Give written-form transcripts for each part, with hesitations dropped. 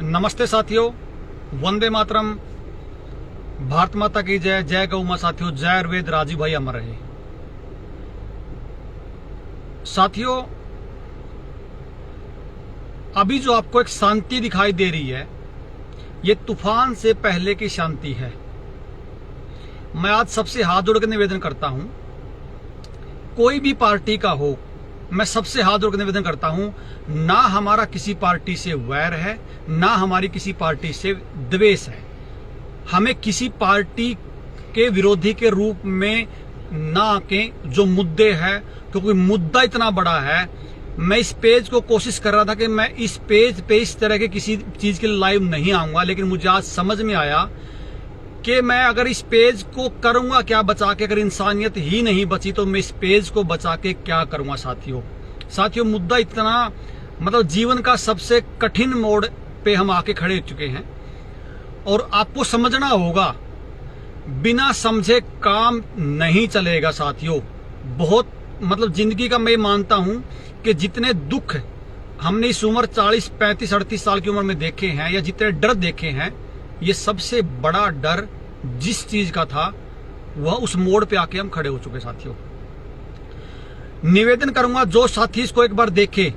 नमस्ते साथियों, वंदे मातरम, भारत माता की जय, जय गौ मां। साथियों, जय आयुर्वेद, राजीव भाई अमर रहे। साथियों, अभी जो आपको एक शांति दिखाई दे रही है, ये तूफान से पहले की शांति है। मैं आज सबसे हाथ जोड़ कर निवेदन करता हूं, कोई भी पार्टी का हो, मैं सबसे हाथ जोड़ कर निवेदन करता हूं, ना हमारा किसी पार्टी से वैर है, ना हमारी किसी पार्टी से द्वेष है। हमें किसी पार्टी के विरोधी के रूप में ना आके जो मुद्दे हैं, क्योंकि मुद्दा इतना बड़ा है। मैं इस पेज को कोशिश कर रहा था कि मैं इस पेज पे इस तरह के किसी चीज के लिए लाइव नहीं आऊंगा, लेकिन मुझे आज समझ में आया कि मैं अगर इस पेज को करूंगा क्या बचा के, अगर इंसानियत ही नहीं बची तो मैं इस पेज को बचा के क्या करूंगा। साथियों, मुद्दा इतना, मतलब जीवन का सबसे कठिन मोड़ पे हम आके खड़े हो चुके हैं और आपको समझना होगा, बिना समझे काम नहीं चलेगा। साथियों, बहुत मतलब जिंदगी का मैं मानता हूं कि जितने दुख हमने इस उम्र 40, 35, 38 साल की उम्र में देखे हैं, या जितने डर देखे हैं, ये सबसे बड़ा डर जिस चीज का था वह उस मोड़ पे आके हम खड़े हो चुके। साथियों, निवेदन करूंगा, जो साथी इसको एक बार देखे,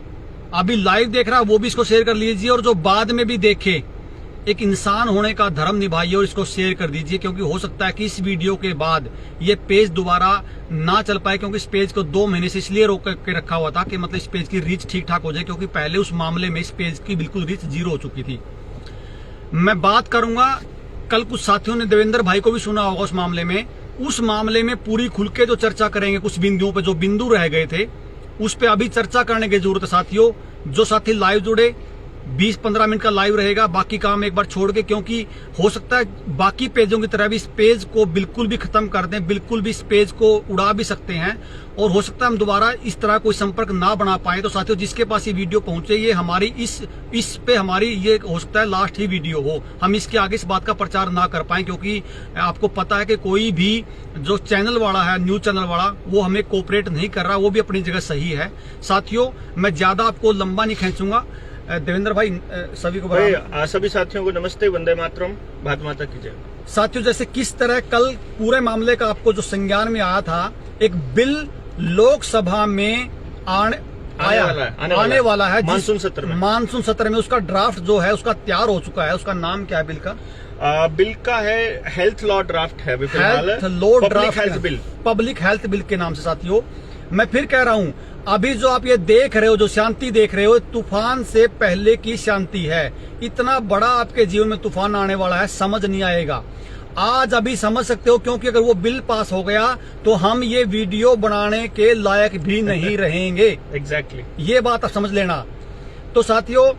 अभी लाइव देख रहा है वो भी इसको शेयर कर लीजिए, और जो बाद में भी देखे, एक इंसान होने का धर्म निभाइए और इसको शेयर कर दीजिए, क्योंकि हो सकता है कि इस वीडियो के बाद ये पेज दोबारा ना चल पाए, क्योंकि इस पेज को 2 महीने से इसलिए रोक के रखा हुआ था कि मतलब इस पेज की रीच ठीक ठाक हो जाए, क्योंकि पहले उस मामले में इस पेज की बिल्कुल रीच 0 हो चुकी थी। मैं बात करूंगा, कल कुछ साथियों ने देवेंद्र भाई को भी सुना होगा उस मामले में पूरी खुल के जो चर्चा करेंगे, कुछ बिंदुओं पे जो बिंदु रह गए थे उस पे अभी चर्चा करने की जरूरत है। साथियों, जो साथी लाइव जुड़े, 20-15 मिनट का लाइव रहेगा, बाकी काम एक बार छोड़ के, क्योंकि हो सकता है बाकी पेजों की तरह भी इस पेज को बिल्कुल भी खत्म कर दें, बिल्कुल भी इस पेज को उड़ा भी सकते हैं, और हो सकता है हम दोबारा इस तरह कोई संपर्क ना बना पाए। तो साथियों, जिसके पास ये वीडियो पहुंचे, ये हमारी इस पे हमारी ये हो सकता है लास्ट ही वीडियो हो, हम इसके आगे इस बात का प्रचार ना कर पाए, क्योंकि आपको पता है कि कोई भी जो चैनल वाला है, न्यूज चैनल वाला, वो हमें कोऑपरेट नहीं कर रहा, वो भी अपनी जगह सही है। साथियों, मैं ज्यादा आपको लंबा नहीं खींचूंगा। देवेंद्र भाई, सभी को भाई, सभी साथियों को नमस्ते, वंदे मातरम, भारत माता की जय। साथियों, जैसे किस तरह कल पूरे मामले का आपको जो संज्ञान में आया था, एक बिल लोकसभा में आने वाला है मानसून सत्र में उसका ड्राफ्ट जो है उसका तैयार हो चुका है। उसका नाम क्या है बिल का? बिल का है हेल्थ लॉ ड्राफ्ट है, health law draft bill, public health bill के नाम से। साथियों, मैं फिर कह रहा हूं, अभी जो आप ये देख रहे हो, जो शांति देख रहे हो, तूफान से पहले की शांति है। इतना बड़ा आपके जीवन में तूफान आने वाला है, समझ नहीं आएगा। आज अभी समझ सकते हो, क्योंकि अगर वो बिल पास हो गया तो हम ये वीडियो बनाने के लायक भी नहीं रहेंगे। एग्जैक्टली, ये बात आप समझ लेना। तो साथियों,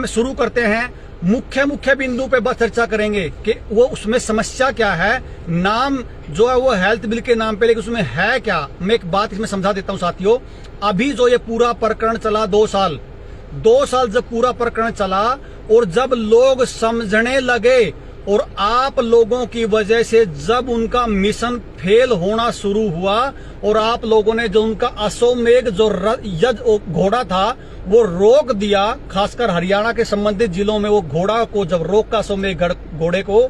शुरू करते हैं। मुख्य बिंदु पे बस चर्चा करेंगे कि वो उसमें समस्या क्या है। नाम जो है वो हेल्थ बिल के नाम पे, लेकिन उसमें है क्या, मैं एक बात इसमें समझा देता हूं। साथियों, अभी जो ये पूरा प्रकरण चला, 2 साल जब पूरा प्रकरण चला, और जब लोग समझने लगे, और आप लोगों की वजह से जब उनका मिशन फेल होना शुरू हुआ, और आप लोगों ने जो उनका अश्वमेध जो घोड़ा था वो रोक दिया, खासकर हरियाणा के संबंधित जिलों में वो घोड़ा को जब रोका, अश्वमेध घोड़े को,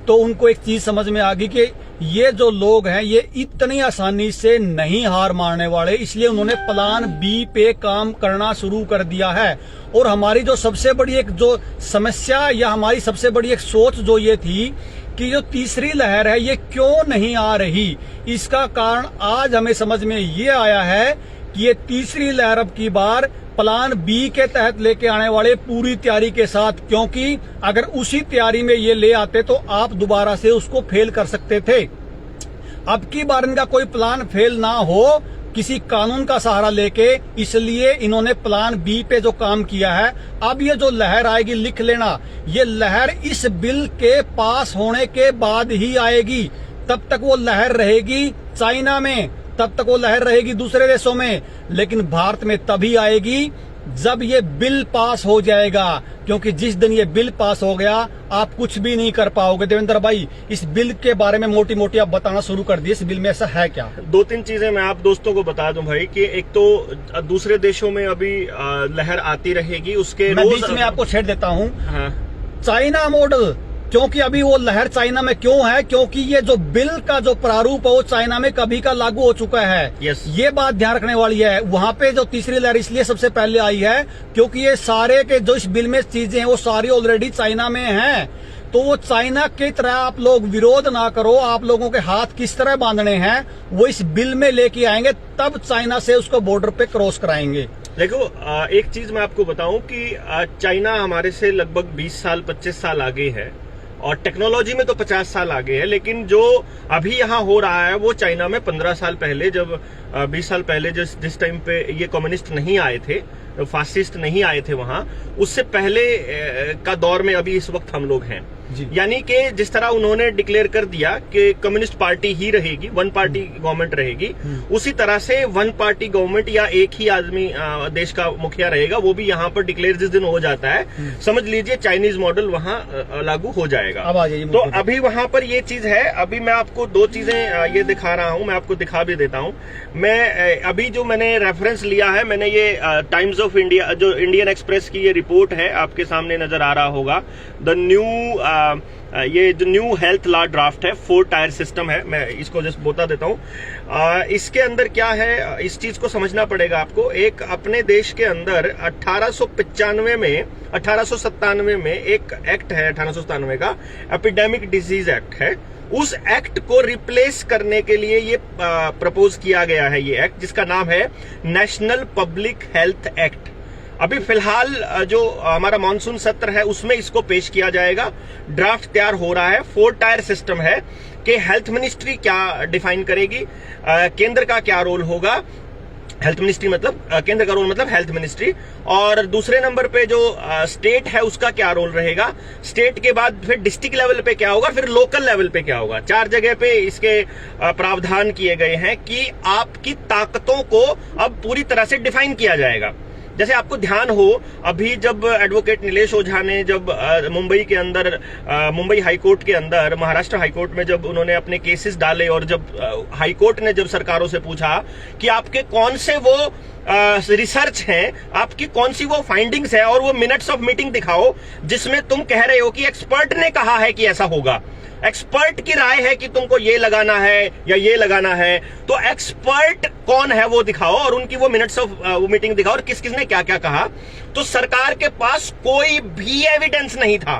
तो उनको एक चीज समझ में आ गई कि ये जो लोग हैं ये इतनी आसानी से नहीं हार मारने वाले, इसलिए उन्होंने प्लान बी पे काम करना शुरू कर दिया है। और हमारी जो सबसे बड़ी एक जो समस्या, या हमारी सबसे बड़ी एक सोच जो ये थी कि जो तीसरी लहर है ये क्यों नहीं आ रही, इसका कारण आज हमें समझ में ये आया है कि ये तीसरी लहर अब की बार प्लान बी के तहत लेके आने वाले, पूरी तैयारी के साथ, क्योंकि अगर उसी तैयारी में ये ले आते तो आप दोबारा से उसको फेल कर सकते थे। अब की बार इनका कोई प्लान फेल ना हो, किसी कानून का सहारा लेके, इसलिए इन्होंने प्लान बी पे जो काम किया है। अब ये जो लहर आएगी, लिख लेना, ये लहर इस बिल के पास होने के बाद ही आएगी। तब तक वो लहर रहेगी चाइना में, तब तक वो लहर रहेगी दूसरे देशों में, लेकिन भारत में तभी आएगी जब ये बिल पास हो जाएगा, क्योंकि जिस दिन ये बिल पास हो गया आप कुछ भी नहीं कर पाओगे। देवेंद्र भाई, इस बिल के बारे में मोटी मोटी आप बताना शुरू कर दिए, इस बिल में ऐसा है क्या? दो तीन चीजें मैं आप दोस्तों को बता दूं भाई कि एक तो दूसरे देशों में अभी लहर आती रहेगी, उसके मैं रोज बीच में आपको छेड़ देता हूँ। हाँ चाइना मॉडल, क्योंकि अभी वो लहर चाइना में क्यों है, क्योंकि ये जो बिल का जो प्रारूप है वो चाइना में कभी का लागू हो चुका है। Yes. ये बात ध्यान रखने वाली है। वहां पे जो तीसरी लहर इसलिए सबसे पहले आई है क्योंकि ये सारे के जो इस बिल में चीजें हैं वो सारी ऑलरेडी चाइना में हैं। तो वो चाइना की तरह आप लोग विरोध ना करो, आप लोगों के हाथ किस तरह बांधने हैं वो इस बिल में लेके आएंगे, तब चाइना से उसको बॉर्डर पे क्रॉस कराएंगे। देखो, एक चीज मैं आपको बताऊं कि चाइना हमारे से लगभग 20 साल 25 साल आगे है और टेक्नोलॉजी में तो 50 साल आगे है, लेकिन जो अभी यहाँ हो रहा है वो चाइना में 15 साल पहले, जब 20 साल पहले जिस टाइम पे ये कम्युनिस्ट नहीं आए थे, फासिस्ट नहीं आए थे वहां, उससे पहले का दौर में अभी इस वक्त हम लोग हैं। यानी कि जिस तरह उन्होंने डिक्लेयर कर दिया कि कम्युनिस्ट पार्टी ही रहेगी, वन पार्टी गवर्नमेंट रहेगी, उसी तरह से वन पार्टी गवर्नमेंट या एक ही आदमी देश का मुखिया रहेगा, वो भी यहाँ पर डिक्लेयर जिस दिन हो जाता है, समझ लीजिए चाइनीज मॉडल वहाँ लागू हो जाएगा। अब आ जाइए। तो अभी वहां पर ये चीज है। अभी मैं आपको दो चीजें ये दिखा रहा हूं, मैं आपको दिखा भी देता हूं। मैं अभी जो मैंने रेफरेंस लिया है, मैंने ये टाइम्स ऑफ इंडिया, जो इंडियन एक्सप्रेस की ये रिपोर्ट है, आपके सामने नजर आ रहा होगा। द न्यू ये जो न्यू हेल्थ लॉ ड्राफ्ट है, 4 टायर सिस्टम है, मैं इसको जस्ट बता देता हूं। इसके अंदर क्या है, इस चीज को समझना पड़ेगा आपको। एक अपने देश के अंदर 1897 में एक एक्ट है, 1897 का एपिडेमिक डिजीज एक्ट है। उस एक्ट को रिप्लेस करने के लिए ये प्रपोज किया गया है, ये एक्ट जिसका नाम है नेशनल पब्लिक हेल्थ एक्ट। अभी फिलहाल जो हमारा मॉनसून सत्र है उसमें इसको पेश किया जाएगा। ड्राफ्ट तैयार हो रहा है। 4 टायर सिस्टम है कि हेल्थ मिनिस्ट्री क्या डिफाइन करेगी, केंद्र का क्या रोल होगा, हेल्थ मिनिस्ट्री मतलब केंद्र का रोल मतलब हेल्थ मिनिस्ट्री, और दूसरे नंबर पे जो स्टेट है उसका क्या रोल रहेगा, स्टेट के बाद फिर डिस्ट्रिक्ट लेवल पे क्या होगा, फिर लोकल लेवल पे क्या होगा। 4 जगह पे इसके प्रावधान किए गए हैं कि आपकी ताकतों को अब पूरी तरह से डिफाइन किया जाएगा। जैसे आपको ध्यान हो, अभी जब एडवोकेट नीलेश ओझा ने जब मुंबई के अंदर, मुंबई हाईकोर्ट के अंदर, महाराष्ट्र हाईकोर्ट में जब उन्होंने अपने केसेस डाले और जब हाईकोर्ट ने जब सरकारों से पूछा कि आपके कौन से वो रिसर्च हैं, आपकी कौन सी वो फाइंडिंग्स है और वो मिनट्स ऑफ मीटिंग दिखाओ जिसमें तुम कह रहे हो कि एक्सपर्ट ने कहा है कि ऐसा होगा, एक्सपर्ट की राय है कि तुमको ये लगाना है या ये लगाना है, तो एक्सपर्ट कौन है वो दिखाओ और उनकी वो मिनट्स ऑफ वो मीटिंग दिखाओ और किस किसने क्या क्या कहा। तो सरकार के पास कोई भी एविडेंस नहीं था,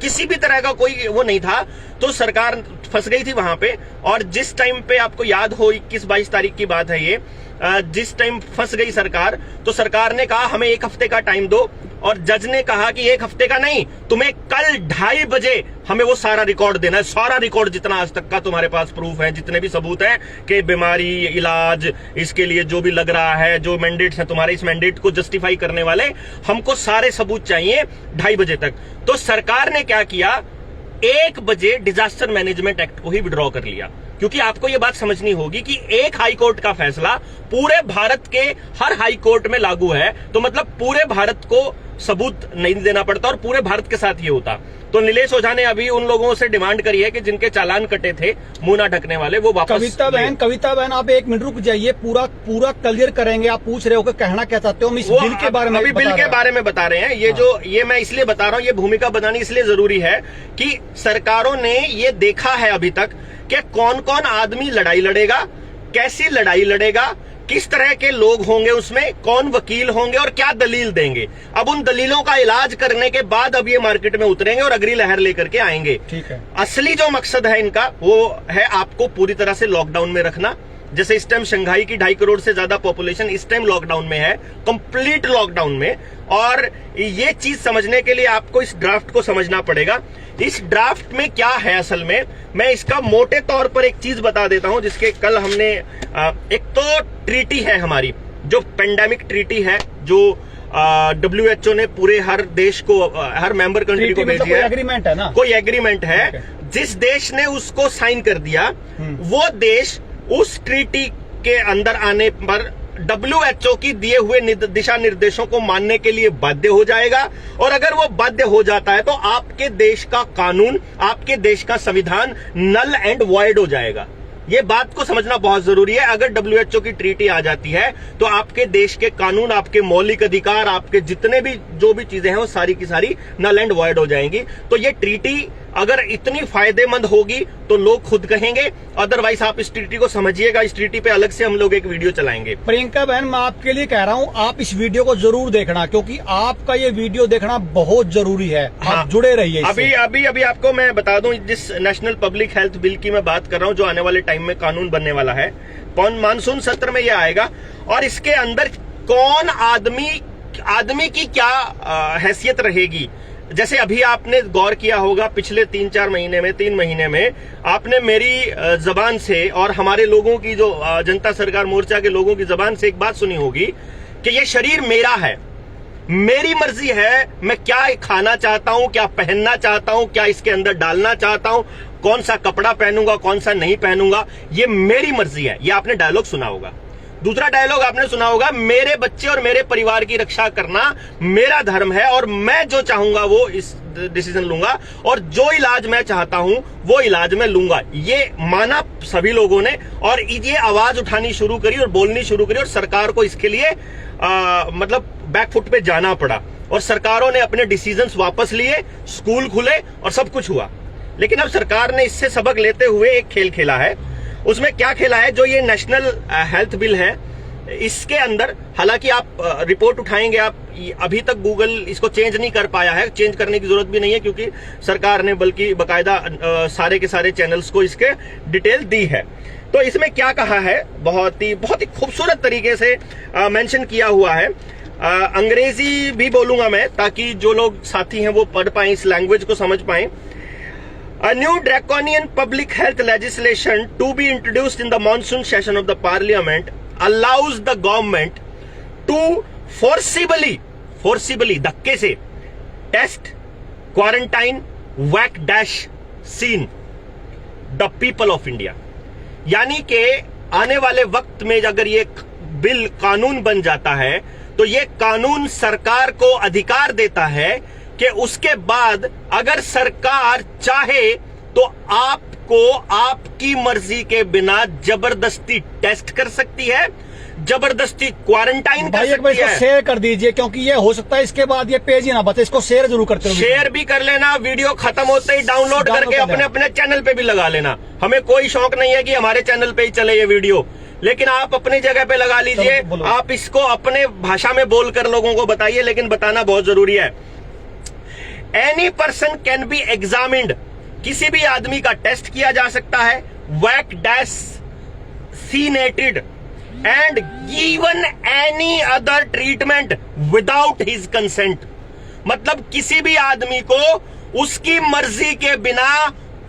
किसी भी तरह का कोई वो नहीं था, तो सरकार फंस गई थी वहां पे। और जिस टाइम पे आपको याद हो 21-22 तारीख की बात है ये, जिस टाइम फंस गई सरकार, तो सरकार ने कहा हमें 1 हफ्ते का टाइम दो, और जज ने कहा कि 1 हफ्ते का नहीं, तुम्हें कल 2:30 बजे हमें वो सारा रिकॉर्ड देना है, सारा रिकॉर्ड जितना आज तक का तुम्हारे पास प्रूफ है, जितने भी सबूत हैं कि बीमारी, इलाज, इसके लिए जो भी लग रहा है, जो मैंडेट्स हैं तुम्हारे, इस मैंडेट को जस्टिफाई करने वाले, हमको सारे सबूत चाहिए 2:30 बजे तक। तो सरकार ने क्या किया, 1 बजे डिजास्टर मैनेजमेंट एक्ट को ही विड्रॉ कर लिया। क्योंकि आपको यह बात समझनी होगी कि एक हाई कोर्ट का फैसला पूरे भारत के हर हाई कोर्ट में लागू है, तो मतलब पूरे भारत को सबूत नहीं देना पड़ता और पूरे भारत के साथ ये होता। तो नीलेश ओझा ने अभी उन लोगों से डिमांड करी है कि जिनके चालान कटे थे, मुंह ना ढकने वाले, वो वापस। कविता बहन आप 1 मिनट रुक जाइए, पूरा क्लियर करेंगे। आप पूछ रहे हो कि कहना क्या चाहते हो, हम इस बिल के बारे में अभी बिल के बारे में बता रहे हैं। ये मैं इसलिए बता रहा हूं, ये भूमिका बनानी इसलिए जरूरी है कि सरकारों ने ये देखा है अभी तक कि कौन कौन आदमी लड़ाई लड़ेगा, कैसी लड़ाई लड़ेगा, किस तरह के लोग होंगे उसमें, कौन वकील होंगे और क्या दलील देंगे। अब उन दलीलों का इलाज करने के बाद अब ये मार्केट में उतरेंगे और अगली लहर लेकर के आएंगे। ठीक है। असली जो मकसद है इनका वो है आपको पूरी तरह से लॉकडाउन में रखना। जैसे इस टाइम शंघाई की 2.5 करोड़ से ज्यादा पॉपुलेशन इस टाइम लॉकडाउन में है, कंप्लीट लॉकडाउन में। और ये चीज समझने के लिए आपको इस ड्राफ्ट को समझना पड़ेगा। इस ड्राफ्ट में क्या है असल में, मैं इसका मोटे तौर पर एक चीज बता देता हूं, जिसके कल हमने एक तो ट्रीटी है हमारी, जो पेंडेमिक ट्रीटी है, जो WHO ने पूरे हर देश को, हर मेंबर कंट्री को भेजी है। एग्रीमेंट है ना, कोई एग्रीमेंट है। जिस देश ने उसको साइन कर दिया वो देश उस ट्रीटी के अंदर आने पर WHO की दिए हुए दिशा निर्देशों को मानने के लिए बाध्य हो जाएगा, और अगर वो बाध्य हो जाता है तो आपके देश का कानून, आपके देश का संविधान नल एंड वॉइड हो जाएगा। ये बात को समझना बहुत जरूरी है। अगर WHO की ट्रीटी आ जाती है तो आपके देश के कानून, आपके मौलिक अधिकार, आपके जितने भी जो भी चीजें हैं वो सारी की सारी नल एंड वॉइड हो जाएंगी। तो ये ट्रीटी अगर इतनी फायदेमंद होगी तो लोग खुद कहेंगे, अदरवाइज आप इस ट्रीटी को समझिएगा। इस ट्रीटी पे अलग से हम लोग एक वीडियो चलाएंगे। प्रियंका बहन, मैं आपके लिए कह रहा हूँ आप इस वीडियो को जरूर देखना, क्योंकि आपका ये वीडियो देखना बहुत जरूरी है। हाँ, आप जुड़े रहिए इससे। अभी आपको मैं बता दूं, जिस नेशनल पब्लिक हेल्थ बिल की मैं बात कर रहा हूं, जो आने वाले टाइम में कानून बनने वाला है, मानसून सत्र में यह आएगा, और इसके अंदर कौन आदमी की क्या हैसियत रहेगी। जैसे अभी आपने गौर किया होगा, पिछले 3 महीने में आपने मेरी जबान से और हमारे लोगों की, जो जनता सरकार मोर्चा के लोगों की जबान से एक बात सुनी होगी कि ये शरीर मेरा है, मेरी मर्जी है, मैं क्या खाना चाहता हूं, क्या पहनना चाहता हूं, क्या इसके अंदर डालना चाहता हूं, कौन सा कपड़ा पहनूंगा, कौन सा नहीं पहनूंगा, ये मेरी मर्जी है। ये आपने डायलॉग सुना होगा। दूसरा डायलॉग आपने सुना होगा, मेरे बच्चे और मेरे परिवार की रक्षा करना मेरा धर्म है, और मैं जो चाहूंगा वो इस डिसीजन लूंगा, और जो इलाज मैं चाहता हूं वो इलाज मैं लूंगा। ये माना सभी लोगों ने, और ये आवाज उठानी शुरू करी और बोलनी शुरू करी, और सरकार को इसके लिए मतलब बैकफुट पे जाना पड़ा, और सरकारों ने अपने डिसीजंस वापस लिए, स्कूल खुले और सब कुछ हुआ। लेकिन अब सरकार ने इससे सबक लेते हुए एक खेल खेला है। उसमें क्या खेला है, जो ये नेशनल हेल्थ बिल है, इसके अंदर हालांकि आप रिपोर्ट उठाएंगे, आप अभी तक गूगल इसको चेंज नहीं कर पाया है, चेंज करने की जरूरत भी नहीं है, क्योंकि सरकार ने बल्कि बकायदा सारे के सारे चैनल्स को इसके डिटेल दी है। तो इसमें क्या कहा है, बहुत ही खूबसूरत तरीके से मेंशन किया हुआ है। अंग्रेजी भी बोलूंगा मैं, ताकि जो लोग साथी हैं वो पढ़ पाएं, इस लैंग्वेज को समझ पाएं। A new draconian public health legislation to be introduced in the monsoon session of the parliament allows the government to forcibly धक्के से test, quarantine, vaccine the people of India। यानी कि आने वाले वक्त में अगर ये बिल कानून बन जाता है तो ये कानून सरकार को अधिकार देता है कि उसके बाद अगर सरकार चाहे तो आपको आपकी मर्जी के बिना जबरदस्ती टेस्ट कर सकती है, जबरदस्ती क्वारंटाइन कर सकती है। शेयर कर दीजिए, क्योंकि ये हो सकता है इसके बाद ये पेज ही ना बचे। इसको शेयर जरूर करते रहो। शेयर भी कर लेना, वीडियो खत्म होते ही डाउनलोड करके अपने चैनल पे भी लगा लेना। हमें कोई शौक नहीं है कि हमारे चैनल पे ही चले ये वीडियो, लेकिन आप अपनी जगह पे लगा लीजिए। आप इसको अपने भाषा में बोलकर लोगों को बताइए, लेकिन बताना बहुत जरूरी है। Any person can be examined, किसी भी आदमी का टेस्ट किया जा सकता है, vaccinated and given any other treatment without his consent. मतलब किसी भी आदमी को उसकी मर्जी के बिना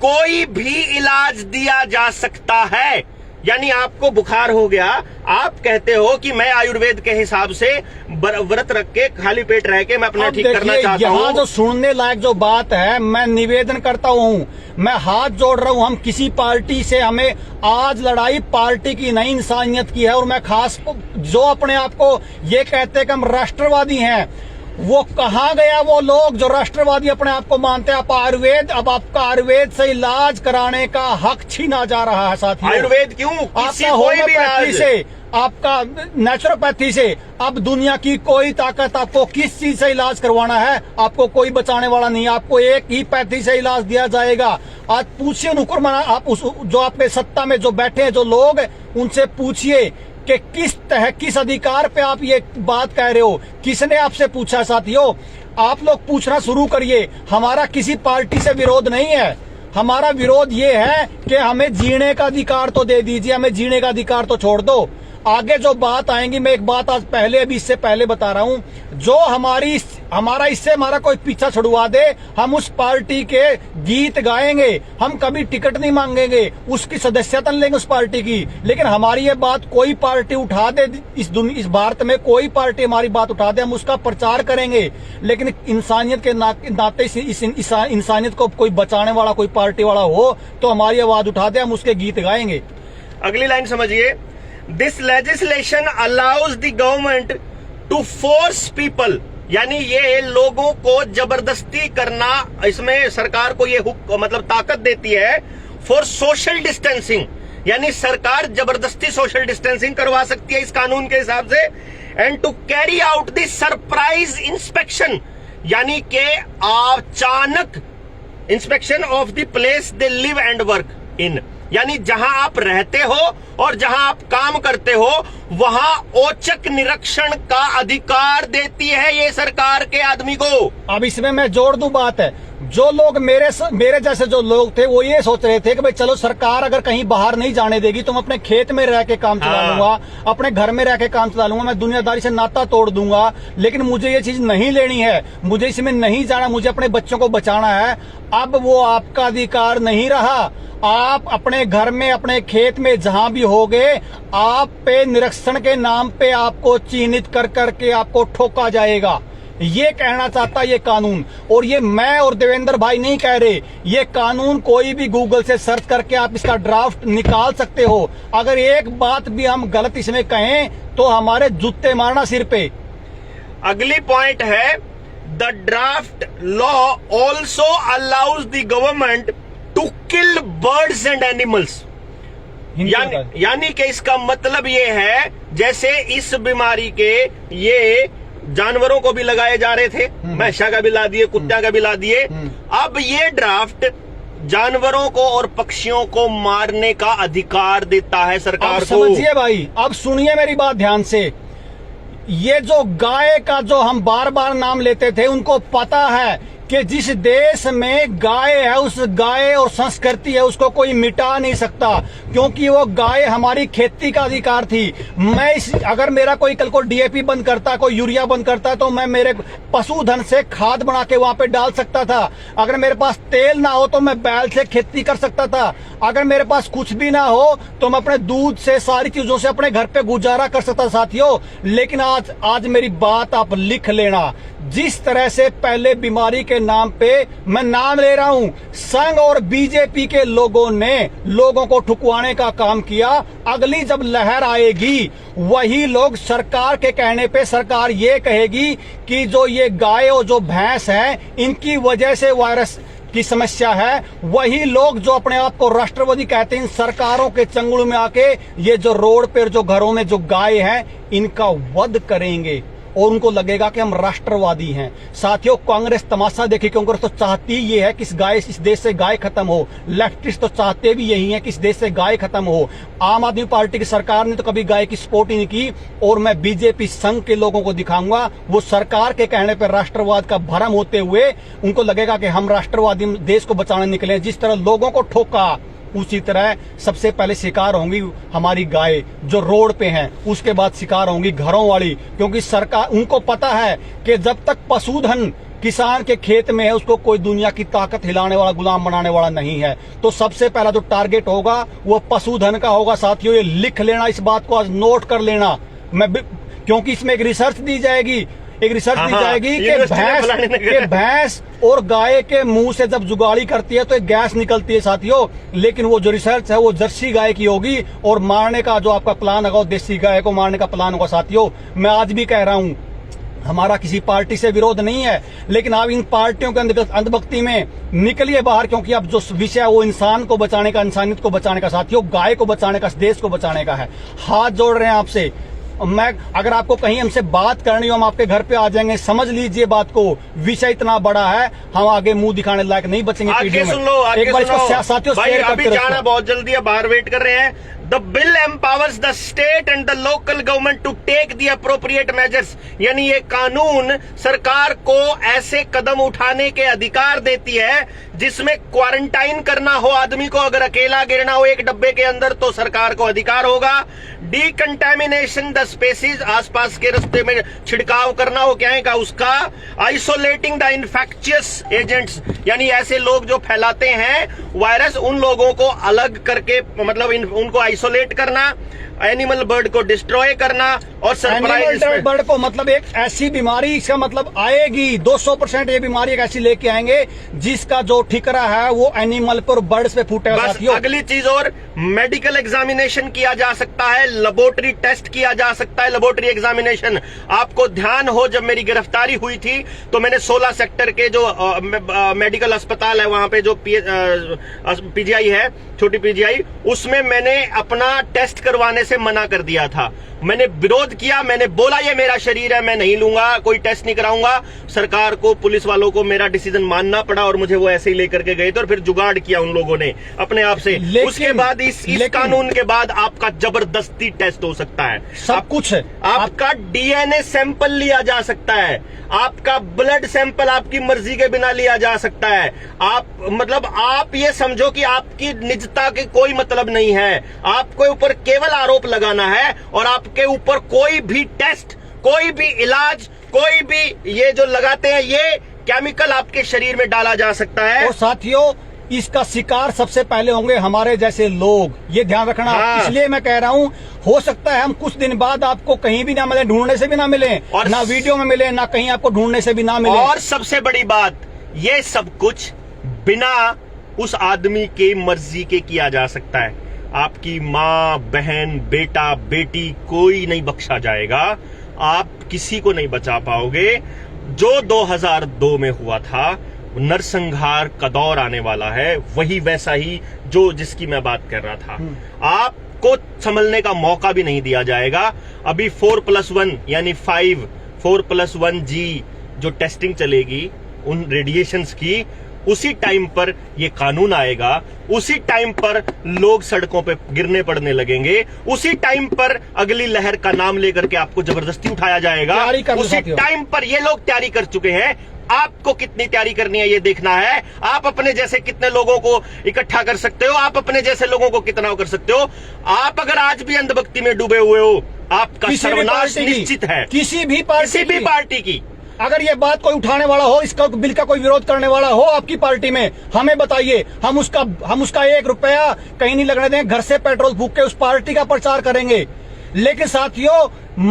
कोई भी इलाज दिया जा सकता है। यानी आपको बुखार हो गया, आप कहते हो कि मैं आयुर्वेद के हिसाब से व्रत रख के खाली पेट रह के मैं अपना ठीक करना चाहता हूं। यहाँ जो सुनने लायक जो बात है, मैं निवेदन करता हूँ, मैं हाथ जोड़ रहा हूँ। हम किसी पार्टी से, हमें आज लड़ाई पार्टी की नहीं, इंसानियत की है। और मैं खास जो अपने आप को ये कहते हैं कि हम राष्ट्रवादी हैं, वो कहाँ गया वो लोग जो राष्ट्रवादी अपने आप को मानते हैं। आप आयुर्वेद, अब आपका आयुर्वेद से इलाज कराने का हक छीना जा रहा है साथियों। आयुर्वेद क्यों? आपका होम्योपैथी से, आपका नेचुरोपैथी से, अब दुनिया की कोई ताकत आपको किस चीज से इलाज करवाना है, आपको कोई बचाने वाला नहीं। आपको एक ही पैथी से इलाज दिया जाएगा। आज पूछिए नुकुरमाना, आप जो आपके सत्ता में जो बैठे हैं जो लोग, उनसे पूछिए कि किस अधिकार पे आप ये बात कह रहे हो, किसने आपसे पूछा। साथियों, आप लोग पूछना शुरू करिए। हमारा किसी पार्टी से विरोध नहीं है, हमारा विरोध ये है कि हमें जीने का अधिकार तो दे दीजिए, हमें जीने का अधिकार तो छोड़ दो। आगे जो बात आएंगी, मैं एक बात आज पहले, अभी इससे पहले बता रहा हूं, जो हमारा इससे हमारा कोई पीछा छुड़वा दे, हम उस पार्टी के गीत गाएंगे, हम कभी टिकट नहीं मांगेंगे, उसकी सदस्यता लेंगे उस पार्टी की। लेकिन हमारी ये बात कोई पार्टी उठा दे, इस भारत में कोई पार्टी हमारी बात उठा दे, हम उसका प्रचार करेंगे। लेकिन इंसानियत के नाते इस इंसानियत को कोई बचाने वाला, कोई पार्टी वाला हो तो हमारी आवाज उठा दे, हम उसके गीत गाएंगे। अगली लाइन समझिए। This legislation allows the government to force people, यानी ये लोगों को जबरदस्ती करना, इसमें सरकार को ये मतलब ताकत देती है फॉर सोशल डिस्टेंसिंग, यानी सरकार जबरदस्ती सोशल डिस्टेंसिंग करवा सकती है इस कानून के हिसाब से। And to carry out the surprise inspection, यानी कि अचानक inspection of the place they live and work in, यानी जहां आप रहते हो और जहां आप काम करते हो वहां औचक निरीक्षण का अधिकार देती है ये सरकार के आदमी को। अब इसमें मैं जोड़ दूं बात है, जो लोग मेरे जैसे जो लोग थे वो ये सोच रहे थे कि भाई चलो सरकार अगर कहीं बाहर नहीं जाने देगी तो मैं अपने खेत में रह के काम चला लूंगा, अपने घर में रह के काम चला लूंगा, मैं दुनियादारी से नाता तोड़ दूंगा। लेकिन मुझे ये चीज नहीं लेनी है, मुझे इसमें नहीं जाना, मुझे अपने बच्चों को बचाना है। अब वो आपका अधिकार नहीं रहा। आप अपने घर में, अपने खेत में जहां भी होगे, आप पे निरीक्षण के नाम पे आपको चिन्हित कर करके आपको ठोका जाएगा। ये कहना चाहता ये कानून, और ये मैं और देवेंद्र भाई नहीं कह रहे, ये कानून कोई भी गूगल से सर्च करके आप इसका ड्राफ्ट निकाल सकते हो। अगर एक बात भी हम गलत इसमें कहें तो हमारे जूते मारना सिर पे। अगली पॉइंट है, the draft law also allows the government to kill birds and animals, यानी कि इसका मतलब ये है जैसे इस बीमारी के ये जानवरों को भी लगाए जा रहे थे, भैंसा का भी ला दिए, कुत्ता का भी ला दिए, अब ये ड्राफ्ट जानवरों को और पक्षियों को मारने का अधिकार देता है सरकार को। समझिए भाई, अब सुनिए मेरी बात ध्यान से। ये जो गाय का जो हम बार बार नाम लेते थे, उनको पता है कि जिस देश में गाय है, उस गाय और संस्कृति है, उसको कोई मिटा नहीं सकता, क्योंकि वो गाय हमारी खेती का अधिकार थी। अगर मेरा कोई कल को डीएपी बंद करता, कोई यूरिया बंद करता, तो मैं मेरे पशुधन से खाद बना के वहां पे डाल सकता था। अगर मेरे पास तेल ना हो तो मैं बैल से खेती कर सकता था। अगर मेरे पास कुछ भी ना हो तो मैं अपने दूध से, सारी चीजों से अपने घर पे गुजारा कर सकता साथियों। लेकिन आज मेरी बात आप लिख लेना, जिस तरह से पहले बीमारी के नाम पे, मैं नाम ले रहा हूं, संघ और बीजेपी के लोगों ने लोगों को ठुकवाने का काम किया, अगली जब लहर आएगी वही लोग सरकार के कहने पे, सरकार ये कहेगी कि जो ये गाय और जो भैंस है इनकी वजह से वायरस की समस्या है, वही लोग जो अपने आप को राष्ट्रवादी कहते हैं, इन सरकारों के चंगुल में आके ये जो रोड पर जो घरों में जो गाय है इनका वध करेंगे और उनको लगेगा कि हम राष्ट्रवादी हैं। साथियों, कांग्रेस तमाशा देखिए, कांग्रेस तो चाहती ये है कि इस देश से गाय खत्म हो। लेफ्टिस्ट तो चाहते भी यही है कि इस देश से गाय खत्म हो। आम आदमी पार्टी की सरकार ने तो कभी गाय की सपोर्ट ही नहीं की, और मैं बीजेपी संघ के लोगों को दिखाऊंगा, वो सरकार के कहने पर राष्ट्रवाद का भरम होते हुए उनको लगेगा कि हम राष्ट्रवादी देश को बचाने निकले। जिस तरह लोगों को ठोका, उसी तरह सबसे पहले शिकार होंगी हमारी गाय जो रोड पे हैं, उसके बाद शिकार होंगी घरों वाली, क्योंकि सरकार, उनको पता है कि जब तक पशुधन किसान के खेत में है उसको कोई दुनिया की ताकत हिलाने वाला, गुलाम बनाने वाला नहीं है। तो सबसे पहला जो टारगेट होगा वो पशुधन का होगा। साथियों, ये लिख लेना, इस बात को आज नोट कर लेना, क्योंकि इसमें एक रिसर्च दी जाएगी कि भैंस और गाय के मुंह से जब जुगाड़ी करती है तो एक गैस निकलती है साथियों। लेकिन वो जो रिसर्च है वो जर्सी गाय की होगी, और मारने का जो आपका प्लान होगा वो देसी गाय को मारने का प्लान होगा। साथियों, मैं आज भी कह रहा हूं, हमारा किसी पार्टी से विरोध नहीं है, लेकिन आप इन पार्टियों के अंधभक्ति में निकलिए बाहर, क्योंकि अब जो विषय है वो इंसान को बचाने का, इंसानियत को बचाने का, साथियों गाय को बचाने का, देश को बचाने का है। हाथ जोड़ रहे हैं आपसे। अगर आपको कहीं हमसे बात करनी हो, हम आपके घर पे आ जाएंगे। समझ लीजिए बात को, विषय इतना बड़ा है, हम आगे मुंह दिखाने लायक नहीं बचेंगे। आगे सुन लो, एक बार इसको साथियों भाई, अभी जाना बहुत जल्दी है, बाहर वेट कर रहे हैं। The bill empowers the state and the local government to take the appropriate measures, यानी ये कानून सरकार को ऐसे कदम उठाने के अधिकार देती है जिसमें क्वारंटाइन करना हो आदमी को, अगर अकेला गिरना हो एक डब्बे के अंदर तो सरकार को अधिकार होगा। डिकंटेमिनेशन द स्पेसीज, आसपास के रास्ते में छिड़काव करना हो क्या है का उसका। आइसोलेटिंग द इन्फेक्शियस एजेंट्स, यानी ऐसे लोग जो फैलाते हैं वायरस, उन लोगों को अलग करके, मतलब उनको आइसोलेट करना। एनिमल बर्ड को डिस्ट्रॉय करना और सरप्राइज एनिमल बर्ड को मतलब एक ऐसी बीमारी, इसका मतलब आएगी 200% ये बीमारी एक ऐसी लेके आएंगे जिसका जो ठिकरा है वो एनिमल पर, बर्ड्स पे फूटेगा बस। साथियों। अगली चीज और, मेडिकल एग्जामिनेशन किया जा सकता है, लेबोरेटरी टेस्ट किया जा सकता है, लेबोरेटरी एग्जामिनेशन। आपको ध्यान हो, जब मेरी गिरफ्तारी हुई थी तो मैंने 16 सेक्टर के जो मेडिकल अस्पताल है, वहां पे जो पीजीआई है, छोटी पीजीआई, उसमें मैंने अपना टेस्ट करवाने से मना कर दिया था। मैंने विरोध किया, मैंने बोला ये मेरा शरीर है, मैं नहीं लूंगा, कोई टेस्ट नहीं कराऊंगा। सरकार को, पुलिस वालों को मेरा डिसीजन मानना पड़ा और मुझे वो ऐसे ही लेकर के गए थे और फिर जुगाड़ किया उन लोगों ने अपने आप से। उसके बाद इस कानून के बाद आपका जबरदस्ती टेस्ट हो सकता है, सब कुछ है। आपका डीएनए सैंपल लिया जा सकता है, आपका ब्लड सैंपल आपकी मर्जी के बिना लिया जा सकता है। आप ये समझो कि आपकी निजता के कोई मतलब नहीं है, आपके ऊपर केवल आरोप लगाना है और आपके ऊपर कोई भी टेस्ट, कोई भी इलाज, कोई भी ये जो लगाते हैं ये केमिकल आपके शरीर में डाला जा सकता है। और साथियों, इसका शिकार सबसे पहले होंगे हमारे जैसे लोग, ये ध्यान रखना। हाँ। इसलिए मैं कह रहा हूँ, हो सकता है हम कुछ दिन बाद आपको कहीं भी ना मिले, ढूंढने से भी ना मिले, और ना वीडियो में मिले, ना कहीं आपको ढूंढने से भी ना मिले। और सबसे बड़ी बात, ये सब कुछ बिना उस आदमी के मर्जी के किया जा सकता है। आपकी माँ, बहन, बेटा, बेटी, कोई नहीं बख्शा जाएगा, आप किसी को नहीं बचा पाओगे। जो 2002 में हुआ था, नरसंहार का दौर आने वाला है, वही वैसा ही जो जिसकी मैं बात कर रहा था। आपको संभलने का मौका भी नहीं दिया जाएगा। अभी 4+1 यानी 5, 4+1G जो टेस्टिंग चलेगी उन रेडिएशंस की, उसी टाइम पर ये कानून आएगा, उसी टाइम पर लोग सड़कों पे गिरने पड़ने लगेंगे, उसी टाइम पर अगली लहर का नाम लेकर के आपको जबरदस्ती उठाया जाएगा, उसी टाइम पर ये लोग तैयारी कर चुके हैं। आपको कितनी तैयारी करनी है ये देखना है। आप अपने जैसे कितने लोगों को इकट्ठा कर सकते हो, आप अपने जैसे लोगों को कितना कर सकते हो। आप अगर आज भी अंधभक्ति में डूबे हुए हो, आपका सर्वनाश निश्चित है। किसी भी पार्टी की अगर ये बात कोई उठाने वाला हो, इसका बिल का कोई विरोध करने वाला हो आपकी पार्टी में, हमें बताइए। हम उसका 1 रुपया कहीं नहीं लगने देंगे। घर से पेट्रोल फूक के उस पार्टी का प्रचार करेंगे। लेकिन साथियों,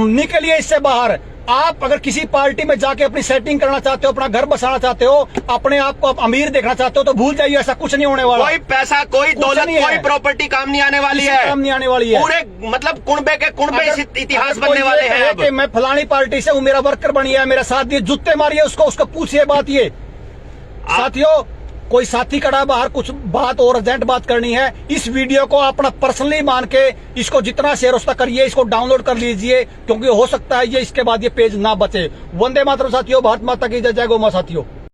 निकलिए इससे बाहर। आप अगर किसी पार्टी में जाके अपनी सेटिंग करना चाहते हो, अपना घर बसाना चाहते हो, अपने आप को अमीर देखना चाहते हो, तो भूल जाइए, ऐसा कुछ नहीं होने वाला। कोई पैसा, कोई दौलत, कोई प्रॉपर्टी काम नहीं आने वाली है, काम नहीं आने वाली है। पूरे कुनबे के इतिहास बनने वाले हैं। कि मैं फलानी पार्टी से हूँ, मेरा वर्कर बनिया है, मेरा साथ दिए, जुत्ते मारिए उसको पूछिए बात ये। साथियों, कोई साथी खड़ा बाहर, कुछ बात और अर्जेंट बात करनी है, इस वीडियो को अपना पर्सनली मान के इसको जितना शेयर उसका करिए, इसको डाउनलोड कर लीजिए, क्योंकि हो सकता है ये इसके बाद ये पेज ना बचे। वंदे मातरम साथियों, भारत माता की जय, जय गौ मां साथियों।